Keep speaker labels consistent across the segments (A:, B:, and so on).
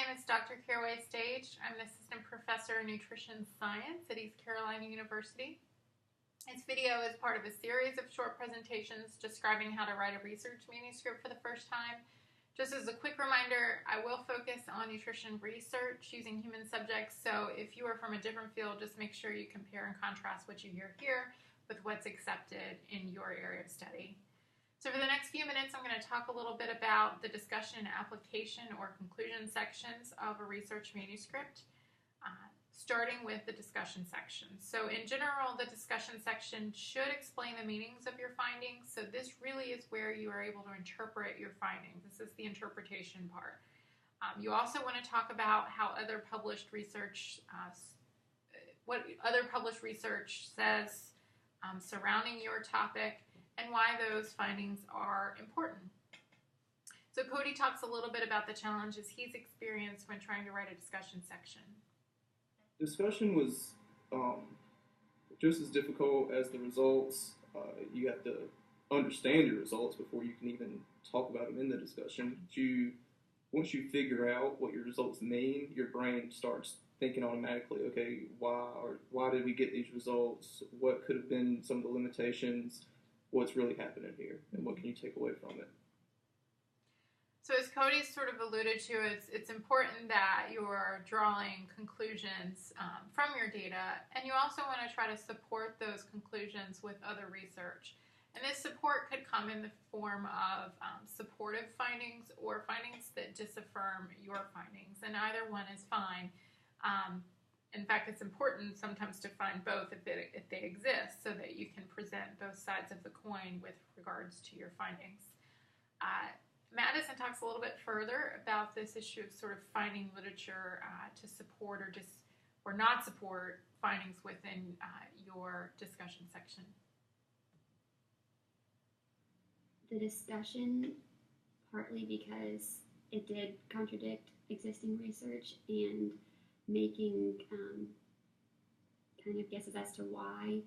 A: name is Dr. Carraway-Stage. I'm an assistant professor in nutrition science at East Carolina University. This video is part of a series of short presentations describing how to write a research manuscript for the first time. Just as a quick reminder, I will focus on nutrition research using human subjects, so if you are from a different field, just make sure you compare and contrast what you hear here with what's accepted in your area of study. So for the next few minutes, I'm going to talk a little bit about the discussion, application, or conclusion sections of a research manuscript, starting with the discussion section. So in general, the discussion section should explain the meanings of your findings. So this really is where you are able to interpret your findings. This is the interpretation part. You also want to talk about how other published research, what other published research says surrounding your topic, and why those findings are important. So Cody talks a little bit about the challenges he's experienced when trying to write a discussion section.
B: Discussion was just as difficult as the results. You have to understand your results before you can even talk about them in the discussion. Once you figure out what your results mean, your brain starts thinking automatically, okay, why did we get these results? What could have been some of the limitations? What's really happening here, and what can you take away from it?
A: So as Cody sort of alluded to, it's important that you're drawing conclusions from your data, and you also want to try to support those conclusions with other research. And this support could come in the form of supportive findings or findings that disaffirm your findings, and either one is fine. In fact, it's important sometimes to find both if they exist, so that you can present both sides of the coin with regards to your findings. Madison talks a little bit further about this issue of sort of finding literature to support or not support findings within your discussion section.
C: The discussion, partly because it did contradict existing research and making kind of guesses as to why,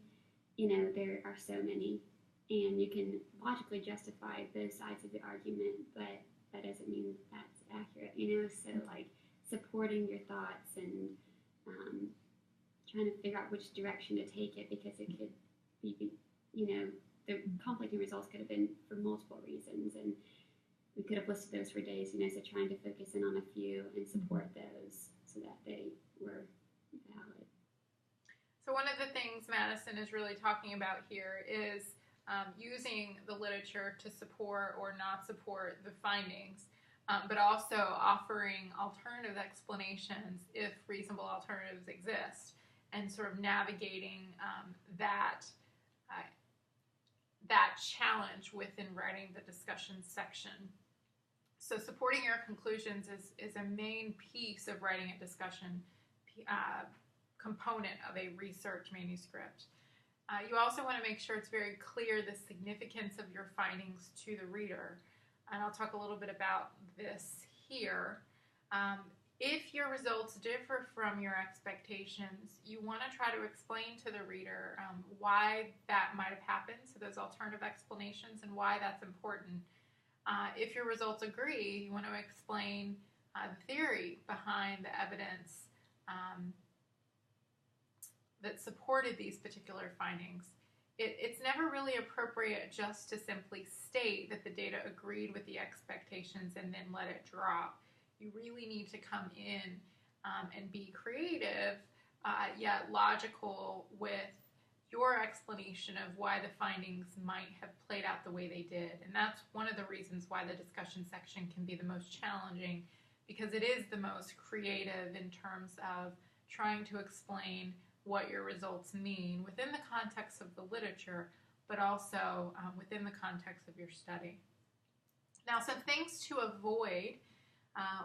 C: there are so many, and you can logically justify both sides of the argument, but that doesn't mean that's accurate, so like supporting your thoughts and trying to figure out which direction to take it, because it could be, the conflicting results could have been for multiple reasons, and we could have listed those for days, so trying to focus in on a few and support those so that they were valid.
A: So one of the things Madison is really talking about here is using the literature to support or not support the findings, but also offering alternative explanations if reasonable alternatives exist, and sort of navigating that challenge within writing the discussion section. So supporting your conclusions is a main piece of writing a discussion component of a research manuscript. You also want to make sure it's very clear the significance of your findings to the reader. And I'll talk a little bit about this here. If your results differ from your expectations, you want to try to explain to the reader why that might have happened, so those alternative explanations, and why that's important. If your results agree, you want to explain the theory behind the evidence that supported these particular findings. It's never really appropriate just to simply state that the data agreed with the expectations and then let it drop. You really need to come in and be creative, yet logical with your explanation of why the findings might have played out the way they did. And that's one of the reasons why the discussion section can be the most challenging, because it is the most creative in terms of trying to explain what your results mean within the context of the literature, but also within the context of your study. Now, some things to avoid,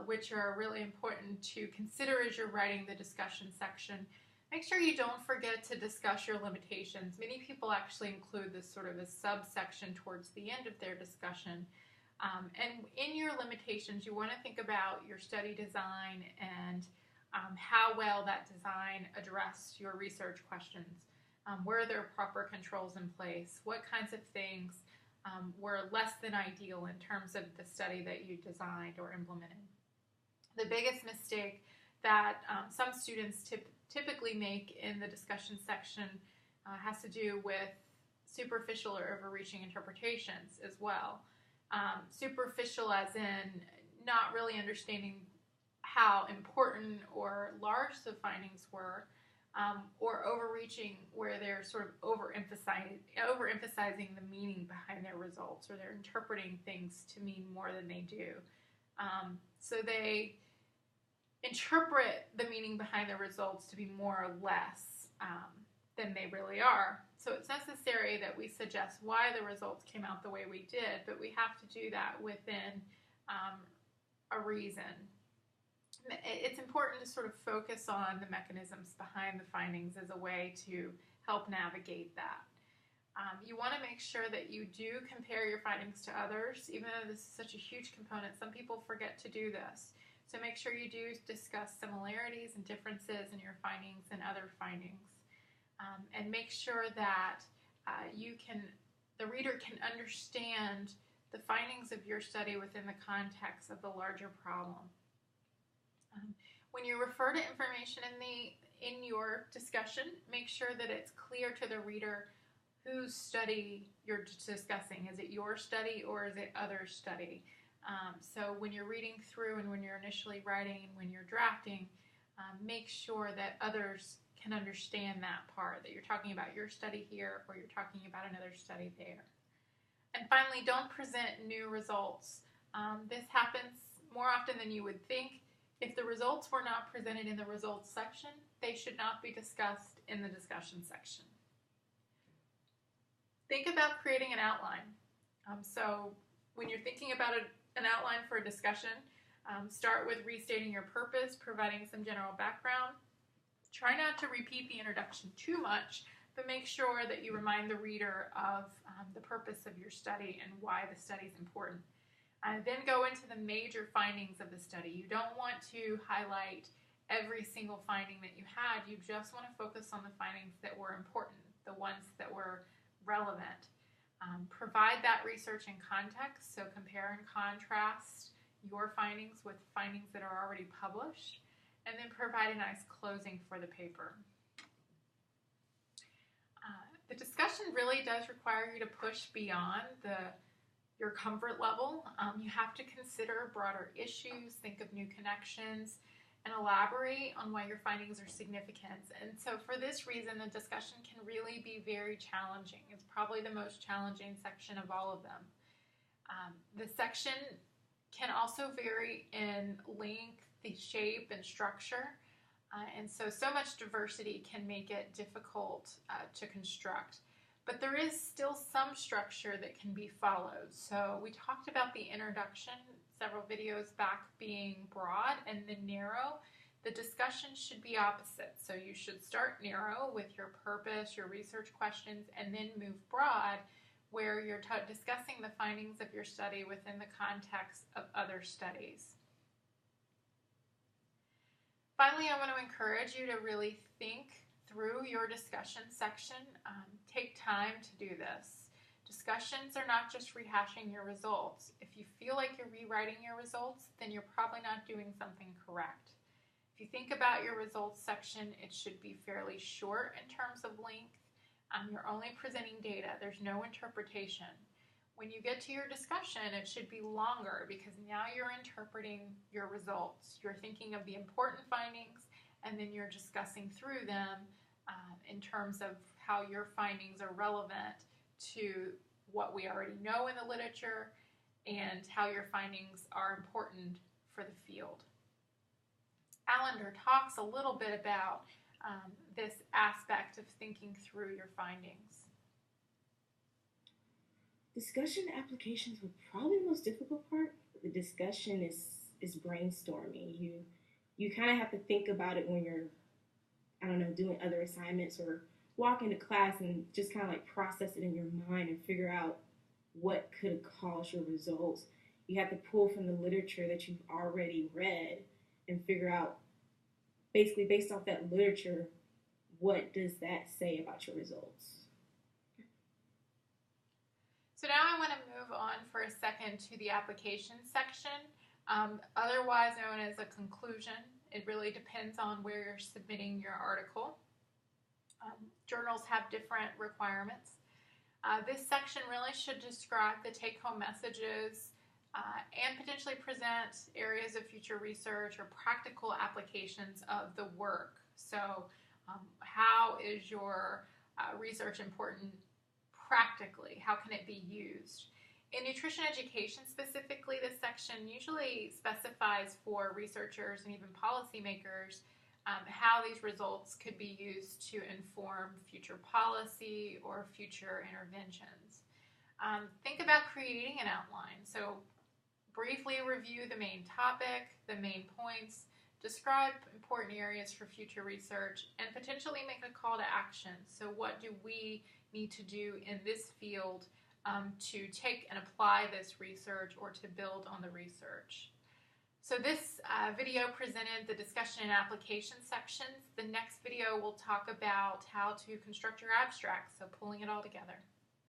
A: which are really important to consider as you're writing the discussion section. Make sure you don't forget to discuss your limitations. Many people actually include this sort of a subsection towards the end of their discussion. And in your limitations, you want to think about your study design and how well that design addressed your research questions. Were there proper controls in place? What kinds of things were less than ideal in terms of the study that you designed or implemented? The biggest mistake that some students typically make in the discussion section has to do with superficial or overreaching interpretations as well. Superficial as in not really understanding how important or large the findings were, or overreaching where they're sort of overemphasizing the meaning behind their results, or they're interpreting things to mean more than they do. So they interpret the meaning behind their results to be more or less than they really are. So it's necessary that we suggest why the results came out the way we did, but we have to do that within a reason. It's important to sort of focus on the mechanisms behind the findings as a way to help navigate that. You want to make sure that you do compare your findings to others, even though this is such a huge component. Some people forget to do this. So make sure you do discuss similarities and differences in your findings and other findings. And make sure that the reader can understand the findings of your study within the context of the larger problem. When you refer to information in your discussion, make sure that it's clear to the reader whose study you're discussing. Is it your study or is it others' study? So when you're reading through and when you're initially writing and when you're drafting, make sure that others can understand that part, that you're talking about your study here or you're talking about another study there. And finally, don't present new results. This happens more often than you would think. If the results were not presented in the results section, they should not be discussed in the discussion section. Think about creating an outline. So when you're thinking about an outline for a discussion, start with restating your purpose, providing some general background. Try not to repeat the introduction too much, but make sure that you remind the reader of the purpose of your study and why the study is important. Then go into the major findings of the study. You don't want to highlight every single finding that you had. You just want to focus on the findings that were important, the ones that were relevant. Provide that research in context, so compare and contrast your findings with findings that are already published, and then provide a nice closing for the paper. The discussion really does require you to push beyond your comfort level. You have to consider broader issues, think of new connections, and elaborate on why your findings are significant. And so for this reason, the discussion can really be very challenging. It's probably the most challenging section of all of them. The section can also vary in length, the shape, and structure. And so much diversity can make it difficult to construct. But there is still some structure that can be followed. So we talked about the introduction several videos back being broad and then narrow. The discussion should be opposite. So you should start narrow with your purpose, your research questions, and then move broad where you're discussing the findings of your study within the context of other studies. Finally, I want to encourage you to really think through your discussion section. Take time to do this. Discussions are not just rehashing your results. If you feel like you're rewriting your results, then you're probably not doing something correct. If you think about your results section, it should be fairly short in terms of length. You're only presenting data. There's no interpretation. When you get to your discussion, it should be longer because now you're interpreting your results. You're thinking of the important findings, and then you're discussing through them in terms of how your findings are relevant to what we already know in the literature and how your findings are important for the field. Allender talks a little bit about this aspect of thinking through your findings.
D: Discussion applications were probably the most difficult part. The discussion is brainstorming. You kind of have to think about it when you're, doing other assignments or walking to class and just kind of like process it in your mind and figure out what could cause your results. You have to pull from the literature that you've already read and figure out, basically based off that literature, what does that say about your results?
A: So now I want to move on for a second to the application section. otherwise known as a conclusion. It really depends on where you're submitting your article. Journals have different requirements. This section really should describe the take-home messages and potentially present areas of future research or practical applications of the work. So how is your research important practically? How can it be used? In nutrition education specifically, this section usually specifies for researchers and even policymakers how these results could be used to inform future policy or future interventions. Think about creating an outline. So briefly review the main topic, the main points, describe important areas for future research, and potentially make a call to action. So what do we need to do in this field to take and apply this research or to build on the research? So this video presented the discussion and application sections. The next video will talk about how to construct your abstract, so pulling it all together.